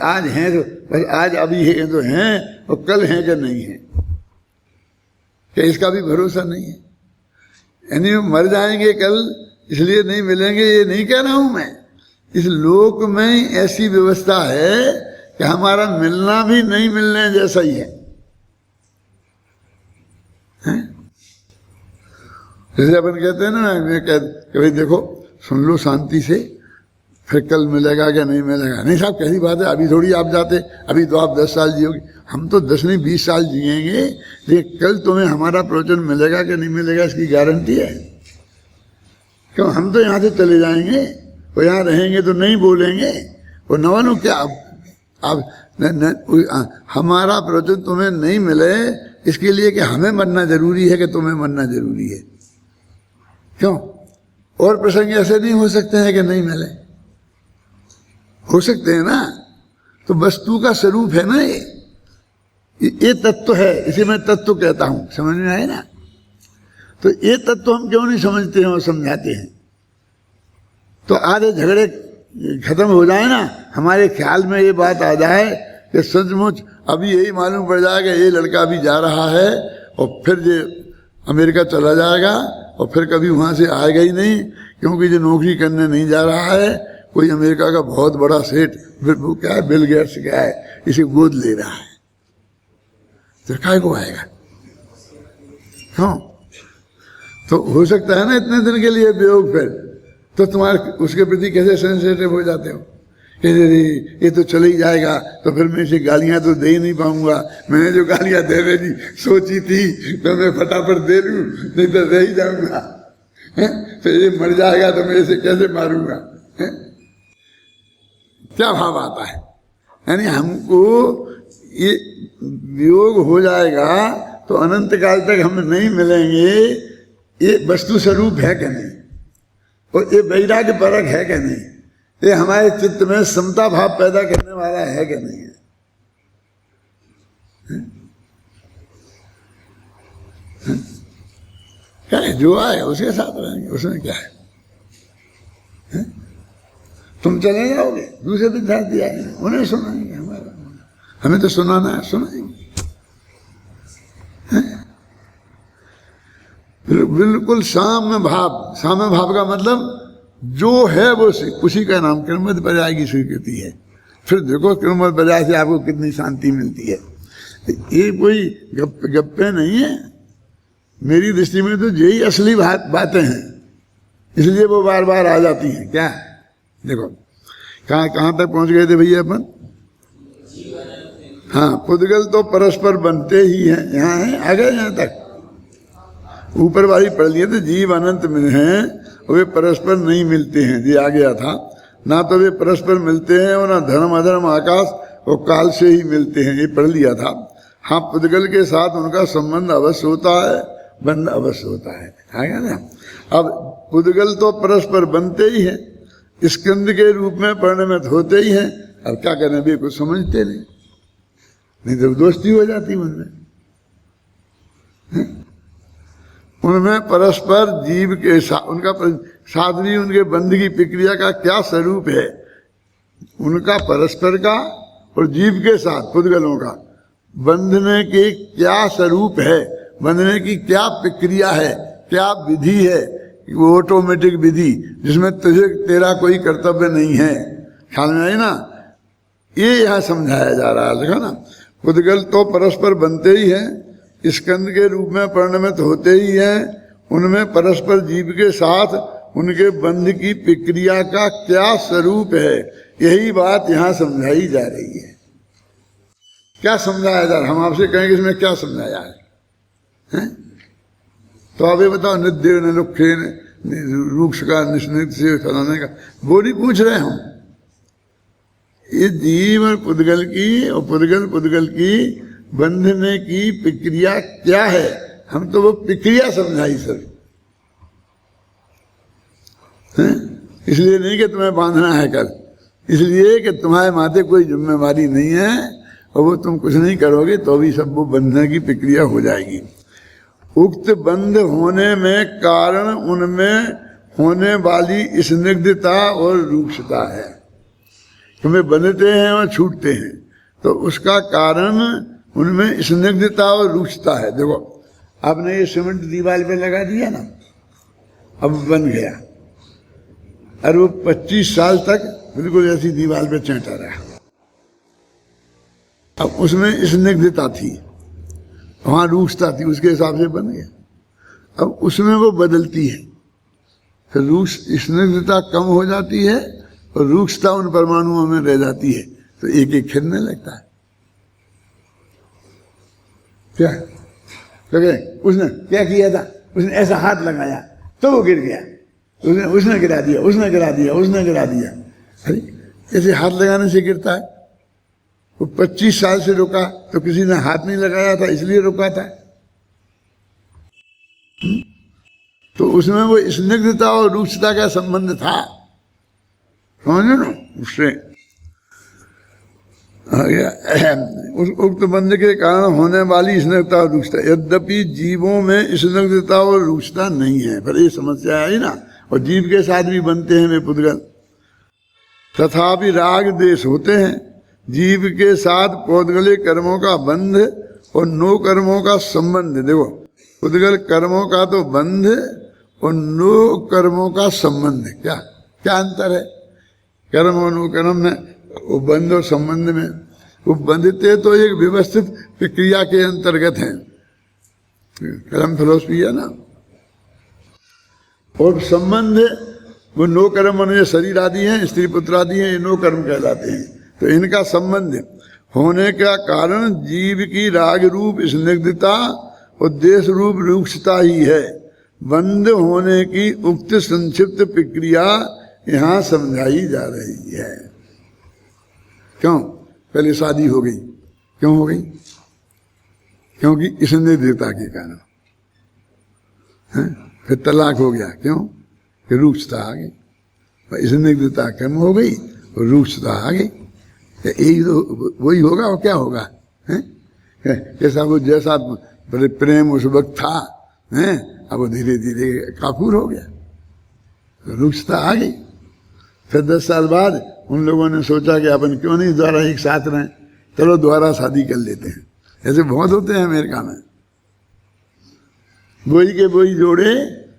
आज हैं तो बस आज अभी है तो हैं, और कल हैं कि नहीं है, क्या इसका भी भरोसा नहीं है। यानी मर जाएंगे कल, इसलिए नहीं मिलेंगे, ये नहीं कह रहा हूं मैं। इस लोक में ऐसी व्यवस्था है कि हमारा मिलना भी नहीं मिलने जैसा ही है। जैसे अपन कहते हैं ना, मैं कहते भाई देखो सुन लो शांति से, फिर कल मिलेगा क्या नहीं मिलेगा। नहीं साहब कैसी बात है, अभी थोड़ी आप जाते, अभी तो आप 10 साल जियोगे। हम तो 10 नहीं 20 साल जिएंगे, लेकिन कल तुम्हें हमारा प्रवचन मिलेगा कि नहीं मिलेगा इसकी गारंटी है। क्यों, हम तो यहाँ से चले जाएंगे, वो यहाँ रहेंगे तो नहीं बोलेंगे। वो नवानो क्या अब हमारा प्रवचन तुम्हें नहीं मिले इसके लिए कि हमें मरना जरूरी है कि तुम्हें मरना जरूरी है। क्यों, और प्रसंग ऐसे नहीं हो सकते हैं कि नहीं मिले। हो सकते हैं ना, तो वस्तु का स्वरूप है ना ये तत्व है, इसे मैं तत्व कहता हूं, समझ में आए ना। तो ये तत्व हम क्यों नहीं समझते हैं और समझाते हैं, तो आधे झगड़े खत्म हो जाए ना, हमारे ख्याल में ये बात आ जाए कि सचमुच अभी यही मालूम पड़ जाएगा ये लड़का अभी जा रहा है और फिर ये अमेरिका चला जाएगा और फिर कभी वहां से आएगा ही नहीं, क्योंकि जो नौकरी करने नहीं जा रहा है, कोई अमेरिका का बहुत बड़ा सेठ, फिर वो क्या है, बिल गेट्स क्या है, इसे गोद ले रहा है, तो काय को आएगा, क्यों? तो हो सकता है ना इतने दिन के लिए वियोग, फिर तो तुम्हारे उसके प्रति कैसे सेंसिटिव हो जाते हो कि ये तो चले ही जाएगा, तो फिर मैं इसे गालियां तो दे ही नहीं पाऊंगा, मैंने जो गालियां देने की सोची थी तो मैं फटाफट दे लूं, नहीं तो रह ही जाऊंगा, तो ये मर जाएगा तो मैं इसे कैसे मारूंगा, क्या भाव आता है। यानी हमको ये वियोग हो जाएगा तो अनंत काल तक हम नहीं मिलेंगे, ये वस्तु स्वरूप है क्या नहीं, और ये वैराग्य परक है क्या नहीं, ये हमारे चित्त में समता भाव पैदा करने वाला है क्या नहीं है? क्या है, जो आए उसके साथ रहेंगे, उसमें क्या है? तुम चले जाओगे, दूसरे विद्यार्थी आएंगे, उन्हें सुनाएंगे, हमारा हमें तो सुनाना है, सुनाएंगे। बिल्कुल साम्य भाव का मतलब जो है वो उसी का नाम क्रमबद्ध पर्याय की स्वीकृति है। फिर देखो क्रमबद्ध पर्याय से आपको कितनी शांति मिलती है। ये कोई गप्पे नहीं है, मेरी दृष्टि में तो यही असली बातें हैं, इसलिए वो बार बार आ जाती हैं। क्या देखो कहाँ तक पहुंच गए थे भैया अपन? हाँ, पुद्गल तो परस्पर बनते ही हैं, यहाँ है आ गए यहाँ तक, ऊपर वाली पढ़ लिए थे, जीव अनंत में हैं, वे परस्पर नहीं मिलते हैं, ये आ गया था ना, तो वे परस्पर मिलते हैं और ना धर्म अधर्म आकाश और काल से ही मिलते हैं, ये पढ़ लिया था। हाँ, पुद्गल के साथ उनका संबंध अवश्य होता है, बंध अवश्य होता है, आ गया ना। अब पुद्गल तो परस्पर बनते ही हैं, स्कंद के रूप में परिणमित होते ही हैं, अब क्या करें, भी कुछ समझते नहीं तो दोस्ती हो जाती उनमें। उनमें परस्पर जीव के साथ उनका साधनी उनके बंध की प्रक्रिया का क्या स्वरूप है, उनका परस्पर का और जीव के साथ पुद्गलों का बंधने के क्या स्वरूप है, बंधने की क्या प्रक्रिया है, क्या विधि है, वो ऑटोमेटिक विधि जिसमें तेरा कोई कर्तव्य नहीं है। ख्याल में आई ना, ये यहाँ समझाया जा रहा है। देखा ना, पुद्गल तो परस्पर बनते ही हैं, स्कंद के रूप में परिणमित होते ही हैं, उनमें परस्पर जीव के साथ उनके बंध की प्रक्रिया का क्या स्वरूप है, यही बात यहाँ समझाई जा रही है। क्या समझाया जा रहा है, हम आपसे कहेंगे इसमें क्या समझाया है? तो आप ये बताओ, निद्य न लुखे रूक्ष का निष्णित से फलाने का वो नहीं पूछ रहे हम, ये जीव और पुद्गल की और पुद्गल की बंधने की प्रक्रिया क्या है, हम तो वो प्रक्रिया समझाई सर, इसलिए नहीं कि तुम्हें बांधना है कल, इसलिए कि तुम्हारे माथे कोई जिम्मेवारी नहीं है और वो तुम कुछ नहीं करोगे तो भी सब वो बंधने की प्रक्रिया हो जाएगी। उक्त बंध होने में कारण उनमें होने वाली स्निग्धता और रूक्षता है। तुम्हें बंधते हैं और छूटते हैं तो उसका कारण उनमें स्निग्धता और रूक्षता है। देखो आपने ये सीमेंट दीवार पे लगा दिया ना, अब बन गया, और वो 25 साल तक बिल्कुल ऐसी दीवार पे चैंटा रहा। अब उसमें स्निग्धता थी, वहां रूक्षता थी, उसके हिसाब से बन गया। अब उसमें वो बदलती है, फिर स्निग्धता कम हो जाती है और रूक्षता उन परमाणुओं में रह जाती है, तो एक एक खिलने लगता है। क्या उसने क्या किया था, उसने ऐसा हाथ लगाया तो वो गिर गया, उसने गिरा दिया, उसने गिरा दिया, उसने गिरा दिया। अरे ऐसे हाथ लगाने से गिरता है? वो 25 साल से रुका तो किसी ने हाथ नहीं लगाया था इसलिए रुका था। तो उसमें वो स्निग्धता और रूक्षता का संबंध था, समझ लो उससे। उस उक्त बंध के कारण होने वाली स्निग्धता और रुक्षता, यद्यपि जीवों में स्निग्धता और रुक्षता नहीं है, पर ये समस्या आई ना, और जीव के साथ भी बनते हैं वे पुद्गल। तथापि राग देश होते हैं, जीव के साथ पौद्गलिक कर्मों का बंध और नो कर्मों का संबंध। देखो पुद्गल कर्मों का तो बंध और नो कर्मों का संबंध, क्या क्या अंतर है कर्म और नो कर्म में, वो बंध और संबंध में। वो बंधते तो एक व्यवस्थित प्रक्रिया के अंतर्गत हैं, कर्म फिलोसफी है ना, और संबंध वो नो कर्म मन, शरीर आदि हैं, स्त्री पुत्र आदि हैं, ये नो कर्म कहलाते हैं। तो इनका संबंध होने का कारण जीव की राग रूप स्निग्धता और देश रूप रुक्षता ही है। बंध होने की उक्त संक्षिप्त प्रक्रिया यहाँ समझाई जा रही है। क्यों? पहले शादी हो गई, क्यों हो गई? क्योंकि स्निग्धता के कारण। फिर तलाक हो गया, क्यों? कि रुक्षता आ गई, स्निग्धता कम हो गई और रुक्षता आ गई। यही तो वही होगा, और क्या होगा? कैसा वो जैसा बड़े प्रेम उस वक्त था, अब वो धीरे धीरे काफूर हो गया, रुक्षता आ गई। फिर 10 साल बाद उन लोगों ने सोचा कि अपन क्यों नहीं दोबारा एक साथ रहें, चलो दोबारा शादी कर लेते हैं। ऐसे बहुत होते हैं अमेरिका में, वही के वही जोड़े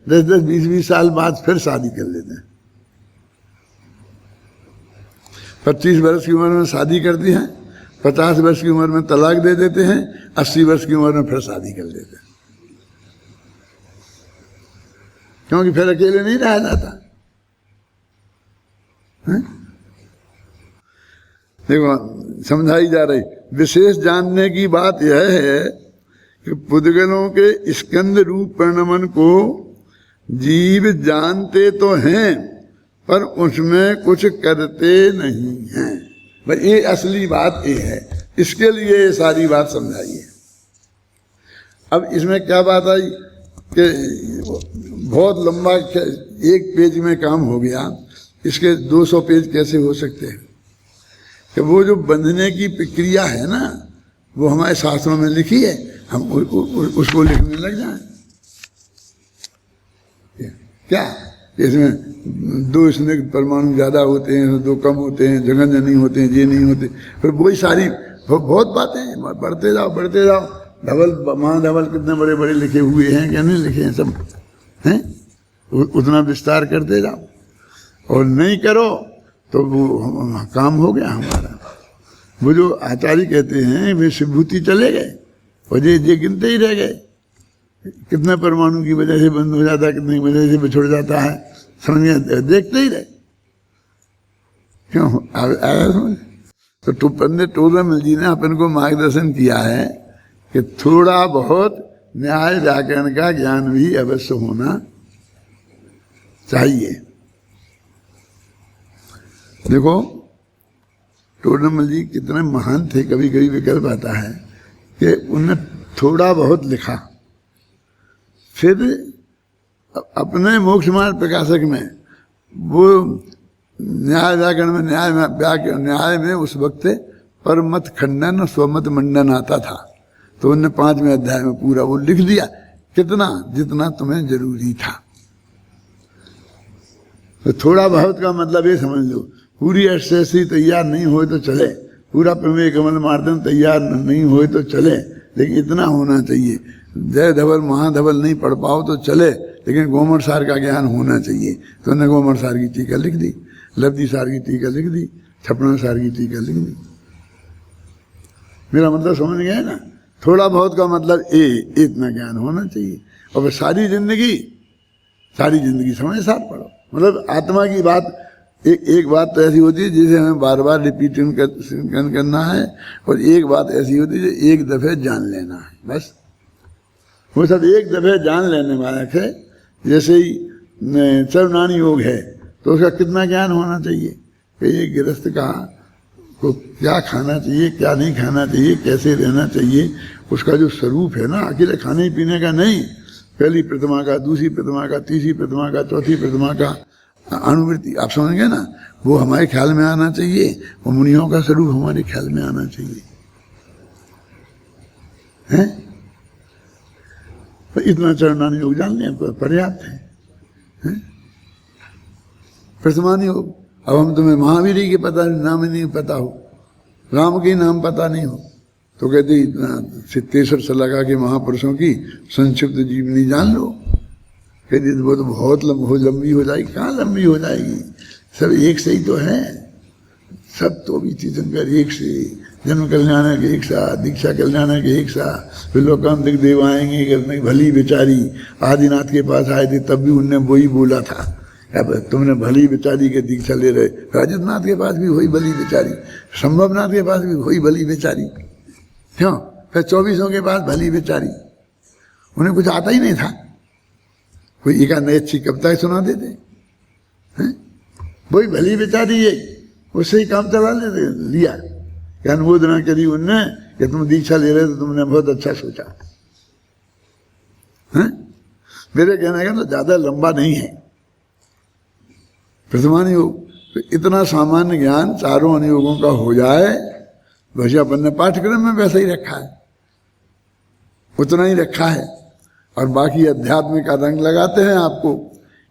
10-10, 20-20 साल बाद फिर शादी कर लेते हैं। 25 वर्ष की उम्र में शादी करती हैं, 50 वर्ष की उम्र में तलाक दे देते हैं, 80 वर्ष की उम्र में फिर शादी कर लेते हैं, क्योंकि फिर अकेले नहीं रहा जाता। देखो समझाई जा रही, विशेष जानने की बात यह है कि पुद्गलों के स्कंद रूप परिणमन को जीव जानते तो हैं, पर उसमें कुछ करते नहीं हैं। भाई ये असली बात ये है, इसके लिए ये सारी बात समझाई है। अब इसमें क्या बात आई कि बहुत लंबा एक पेज में काम हो गया, इसके 200 पेज कैसे हो सकते हैं? कि वो जो बंधने की प्रक्रिया है ना, वो हमारे शास्त्रों में लिखी है, हम उसको लिखने लग जाएं। क्या इसमें 2 स्निग्ध परमाणु ज्यादा होते हैं, 2 कम होते हैं, जघन्य नहीं होते हैं, ये नहीं होते, फिर वही सारी बहुत बातें बढ़ते जाओ बढ़ते जाओ। धवल महाधवल कितने बड़े बड़े लिखे हुए हैं, क्या नहीं लिखे हैं? सब हैं, उतना विस्तार करते जाओ, और नहीं करो तो वो काम हो गया हमारा। वो जो आचार्य कहते हैं वे शिवभूति चले गए, और ये गिनते ही रह गए, कितने परमाणु की वजह से बंद हो जाता है, कितनी वजह से बिछुड़ जाता है, समझ देखते ही रहे। क्यों आया समझ? तो पंडित टोडरमल जी ने अपन को मार्गदर्शन किया है कि थोड़ा बहुत न्याय व्याकरण का ज्ञान भी अवश्य होना चाहिए। देखो टोडरमल जी कितने महान थे, कभी कभी विकल्प आता है कि उन्होंने थोड़ा बहुत लिखा, फिर अपने मोक्ष मार्ग प्रकाशक में वो न्याय व्याकरण में न्याय में उस वक्त परमत खंडन और स्वमत मंडन आता था, तो उन्होंने 5वें अध्याय में पूरा वो लिख दिया, कितना जितना तुम्हें जरूरी था। तो थोड़ा बहुत का मतलब ये समझ लो, पूरी अष्टसी तैयार नहीं हो तो चले, पूरा प्रमेय कमल मार्दन तैयार नहीं हो तो चले, लेकिन इतना होना चाहिए। जय धवल महाधवल नहीं पढ़ पाओ तो चले, लेकिन गोमर सार का ज्ञान होना चाहिए। तो उन्होंने गोमर सार की टीका लिख दी, लब्धि सार की टीका लिख दी, छपना सार की टीका लिख दी। मेरा मतलब समझ गया ना? थोड़ा बहुत का मतलब इतना ज्ञान होना चाहिए, और फिर सारी जिंदगी समय साथ पढ़ो। मतलब आत्मा की बात एक बात तो ऐसी होती है जिसे हमें बार बार रिपीटिंग करना है, और एक बात ऐसी होती है जो एक दफे जान लेना है, बस। वो सब एक दफे जान लेने वाला है। जैसे ही सर्वनानी योग है तो उसका कितना ज्ञान होना चाहिए कि ये गृहस्थ का को क्या खाना चाहिए, क्या नहीं खाना चाहिए, कैसे रहना चाहिए, उसका जो स्वरूप है ना, अकेले खाने पीने का नहीं, पहली प्रतिमा का, दूसरी प्रतिमा का, तीसरी प्रतिमा का, चौथी प्रतिमा का अनुभूति, आप समझ गए ना? वो हमारे ख्याल में आना चाहिए, वो मुनियों का स्वरूप हमारे ख्याल में आना चाहिए, हैं? तो इतना चरणानी योग जान लें पर्याप्त है। प्रथमानी योग, अब हम तुम्हें महावीर के पता नाम ही नहीं पता हो, राम के नाम पता नहीं हो, तो कहते इतना 73 सलाका के महापुरुषों की संक्षिप्त जीवनी जान लो। कहते वो तो बहुत लंबी हो जाएगी। कहाँ लंबी हो जाएगी, सब एक से ही तो है, सब तो भी तीर्थंकर एक से, जन्म कल्याणक एक सा, दीक्षा कल्याणक एक सा, फिर लोकांतिक देव आएंगे करने भली बेचारी आदिनाथ के पास आए थे तब भी उनने वही बोला था, अब तुमने भली बेचारी के दीक्षा ले रहे, राजनाथ के पास भी वही भली बेचारी, संभवनाथ के पास भी वही भली बेचारी, क्यों? फिर 24 के पास भली बेचारी, उन्हें कुछ आता ही नहीं था, कोई एक नई अच्छी कविता सुना देते हैं, वही भली बेचारी है, उससे ही काम चला लेते लिया, अनुमोदना करी उनने कि तुम दीक्षा ले रहे तो तुमने बहुत अच्छा सोचा है। मेरे कहने का तो ज्यादा लंबा नहीं है प्रथमान योग, तो इतना सामान्य ज्ञान चारों अनुयोगों का हो जाए, वैसे अपन ने पाठ्यक्रम में वैसा ही रखा है, उतना ही रखा है, और बाकी अध्यात्म का रंग लगाते हैं आपको,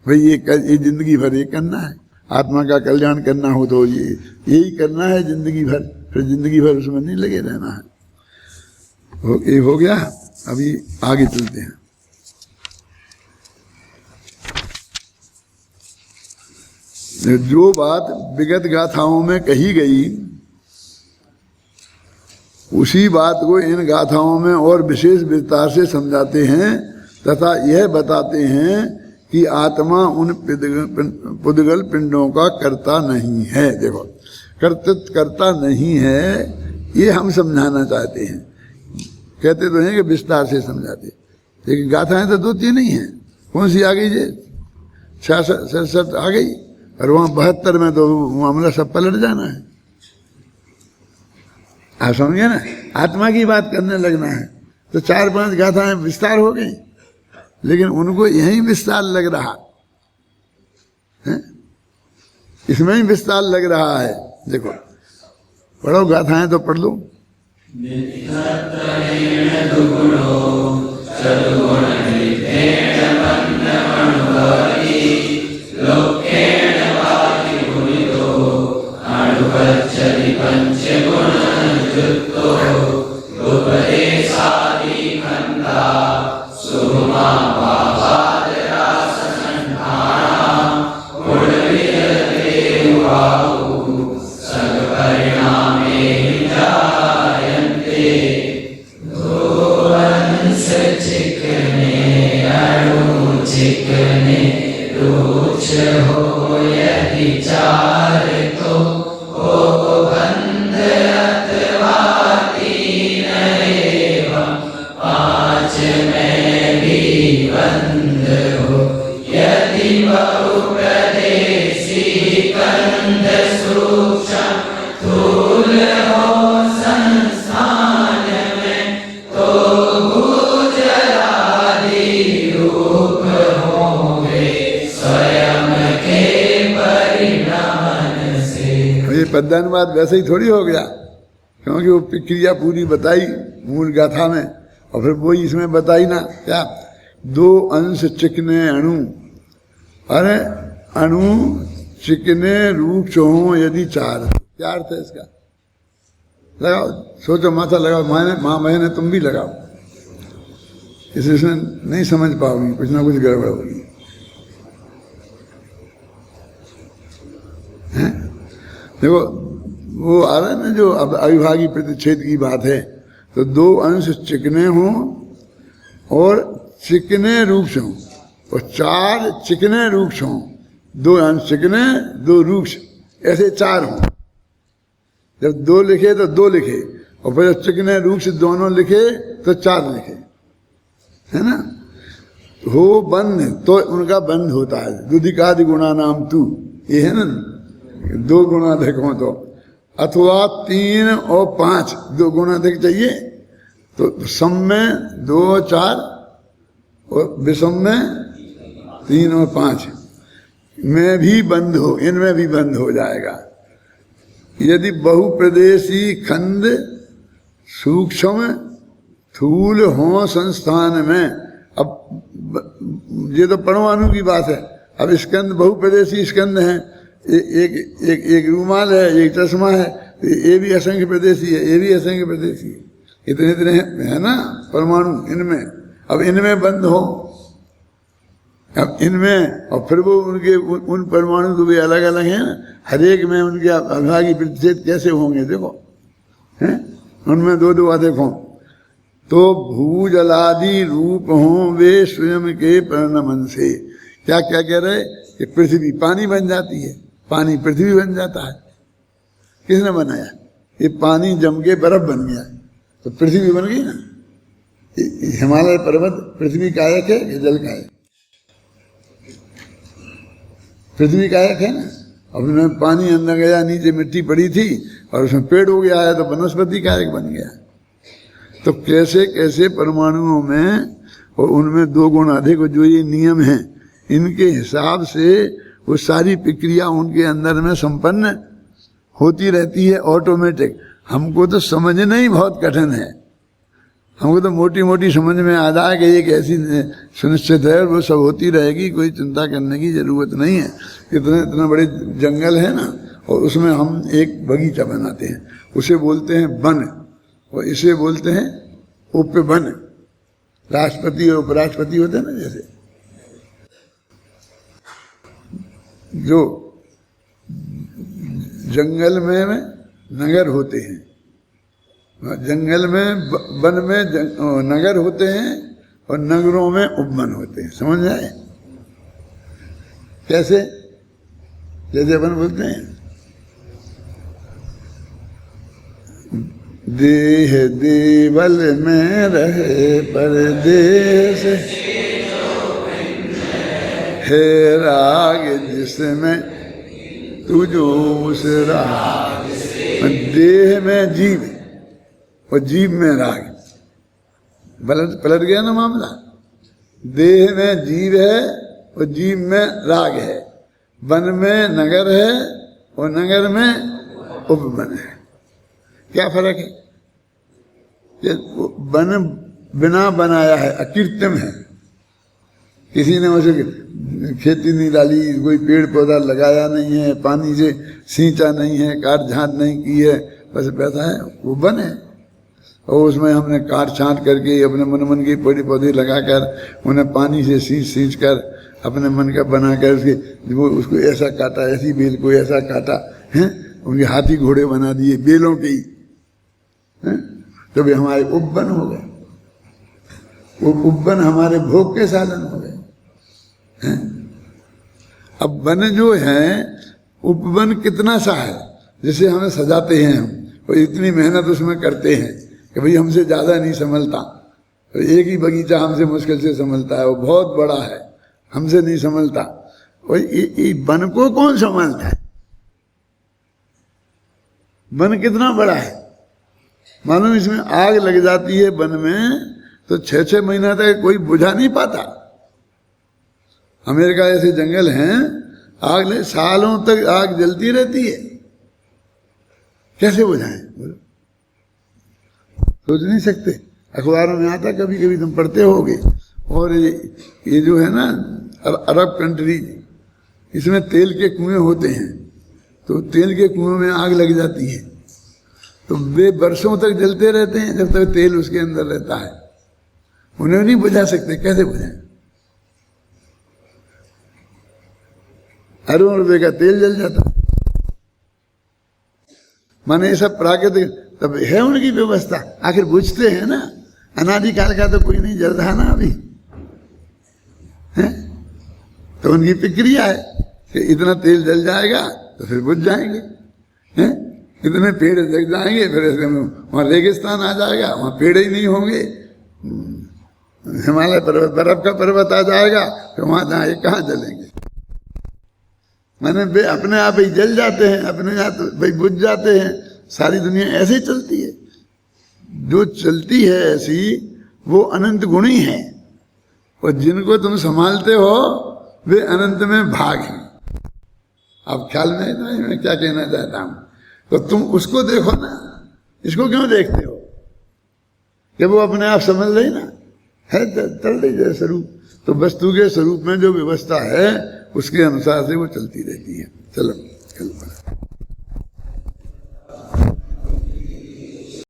भाई ये जिंदगी भर ये करना है, आत्मा का कल्याण करना हो तो यही करना है जिंदगी भर, फिर जिंदगी भर उसमें नहीं लगे रहना है। ये हो गया, अभी आगे चलते हैं। जो बात विगत गाथाओं में कही गई उसी बात को इन गाथाओं में और विशेष विस्तार से समझाते हैं तथा यह बताते हैं कि आत्मा उन पुद्गल पिंडों का कर्ता नहीं है। देखो, कर्तृत्व करता नहीं है, ये हम समझाना चाहते हैं। कहते तो हैं कि विस्तार से समझाते, लेकिन गाथाएं तो 2-3 नहीं है। कौन सी आ गई जे 66 आ गई, और वहां 72 में तो मामला सब पलट जाना है। आप समझे ना, आत्मा की बात करने लगना है तो 4-5 गाथाएं विस्तार हो गई, लेकिन उनको यही विस्तार लग रहा है, इसमें ही विस्तार लग रहा है। देखो, पढ़ो गाथाएं तो पढ़ लो। पद्यानुवाद वैसे ही थोड़ी हो गया, क्योंकि वो क्रिया पूरी बताई मूल गाथा में, और फिर वही इसमें बताई ना, क्या 2 अंश चिकने अणु, अरे अणु चिकने रूप चोहो यदि 4, क्या अर्थ है इसका? लगाओ, सोचो, माथा लगाओ, माँ बहन है तुम भी लगाओ, इसमें नहीं समझ पाओगी, कुछ ना कुछ गड़बड़ होगी। देखो, वो आ रहा है ना जो अब अविभागी प्रतिच्छेद की बात है, तो 2 अंश चिकने हों और चिकने रूप से हों, और 4 चिकने रूप से हों, 2 अंश चिकने 2 रूक्ष, ऐसे 4 हों। जब 2 लिखे तो 2 लिखे, और फिर चिकने रूक्ष दोनों लिखे तो 4 लिखे, है ना। हो बंध तो उनका बंध होता है, दुधिकादि गुणा नाम तू, ये है ना, 2 गुणाधिक हो तो, अथवा 3 और 5, 2 गुणाधिक चाहिए तो सम में 2 और 4 और विषम में 3 और 5, में भी बंद हो, इनमें भी बंद हो जाएगा। यदि बहुप्रदेशी खंड सूक्ष्म थूल हो संस्थान में, अब ये तो परमाणु की बात है। अब स्कंद बहुप्रदेशी स्कंद है, एक रूमाल है, एक चश्मा है, ये भी असंख्य प्रदेशी है, ये भी असंख्य प्रदेशी है, इतने इतने है ना परमाणु इनमें। अब इनमें बंद हो, अब इनमें, और फिर वो उनके उन परमाणु तो भी अलग अलग हैं ना, हर एक में उनके अविभाज्य प्रतिशत कैसे होंगे देखो, हैं उनमें दो दो अधिक हों। तो भूजलादि रूप हों वे स्वयं के परिणमन से। क्या क्या कह रहे कि पृथ्वी पानी बन जाती है, पानी पृथ्वी बन जाता है। किसने बनाया? ये पानी जम के बर्फ बन गया तो पृथ्वी बन गई ना। हिमालय पर्वत पृथ्वी कायक है कि जल कायक? पृथ्वी कायक है ना। अब उसमें पानी अंदर गया, नीचे मिट्टी पड़ी थी और उसमें पेड़ हो गया है तो वनस्पति कायक बन गया। तो कैसे कैसे परमाणुओं में और उनमें दो गुण अधिक, जो ये नियम है इनके हिसाब से वो सारी प्रक्रिया उनके अंदर में संपन्न होती रहती है ऑटोमेटिक। हमको तो समझना ही बहुत कठिन है, हमको तो मोटी मोटी समझ में आ जाए कि एक ऐसी सुनिश्चित है और वो सब होती रहेगी, कोई चिंता करने की जरूरत नहीं है। इतने बड़े जंगल है ना, और उसमें हम एक बगीचा बनाते हैं, उसे बोलते हैं वन, और इसे बोलते हैं उपवन। राष्ट्रपति और उपराष्ट्रपति होते हैं ना, जैसे जो जंगल में नगर होते हैं, जंगल में वन में नगर होते हैं और नगरों में उपवन होते हैं। समझ आए? कैसे? जैसे अपन बोलते हैं देह देवल में रहे परदेश है राग जिसमें तुझो उस राग। देह में जीव और जीव में राग, पलट गया ना मामला। देह में जीव है और जीव में राग है, वन में नगर है और नगर में उपवन है। क्या फर्क है? कि वन बिना बनाया है, अकृत्रिम है, किसी ने उसे खेती नहीं डाली, कोई पेड़ पौधा लगाया नहीं है, पानी से सींचा नहीं है, काट छांट नहीं की है, बस बैठा है, वो वन है। और उसमें हमने काट छांट करके अपने मन के पेड़ पौधे लगाकर उन्हें पानी से सींच कर अपने मन का बना कर उसके वो उसको ऐसा काटा, ऐसी बेल को ऐसा काटा है, उनके हाथी घोड़े बना दिए बेलों के ही, तो भी हमारे उपवन हो गए। वो उपवन हमारे भोग के साधन हो गए। अब वन जो है, उपवन कितना सा है, जिसे हमें सजाते हैं हम, और इतनी मेहनत उसमें करते हैं कि भाई हमसे ज्यादा नहीं संभलता, तो एक ही बगीचा हमसे मुश्किल से संभलता है, वो बहुत बड़ा है, हमसे नहीं संभलता। और ये वन को कौन संभालता है? वन कितना बड़ा है मालूम? इसमें आग लग जाती है वन में तो 6-6 महीना तक कोई बुझा नहीं पाता। अमेरिका ऐसे जंगल हैं, आग ले सालों तक आग जलती रहती है, कैसे बुझाएं? सोच नहीं सकते। अखबारों में आता, कभी कभी तुम पढ़ते होगे। और ये जो है ना अरब कंट्री, इसमें तेल के कुएं होते हैं, तो तेल के कुएं में आग लग जाती है तो वे वर्षों तक जलते रहते हैं जब तक तेल उसके अंदर रहता है। उन्हें नहीं बुझा सकते, कैसे बुझाएं? अरबों रुपए का तेल जल जाता है। माने ये सब प्राकृतिक तब है उनकी व्यवस्था, आखिर बुझते हैं ना। अनादिकाल का तो कोई नहीं जल रहा ना अभी है, तो उनकी प्रक्रिया है कि इतना तेल जल जाएगा तो फिर बुझ जाएंगे, हैं? इतने पेड़ जग जाएंगे, फिर वहां रेगिस्तान आ जाएगा, वहां पेड़ ही नहीं होंगे। हिमालय पर्वत, बर्फ का पर्वत आ जाएगा, फिर वहां जाएंगे, कहाँ जलेंगे? मैंने अपने आप ही जल जाते हैं, अपने आप भाई बुझ जाते हैं। सारी दुनिया ऐसे ही चलती है। जो चलती है ऐसी वो अनंत गुणी है, और जिनको तुम संभालते हो वे अनंत में भाग हैं। अब ख्याल में नहीं, मैं क्या कहना चाहता हूं, तो तुम उसको देखो ना, इसको क्यों देखते हो? कि वो अपने आप समझ रही ना, है चल रही है स्वरूप, तो वस्तु के स्वरूप में जो व्यवस्था है उसके अनुसार से वो चलती रहती है। चलो कल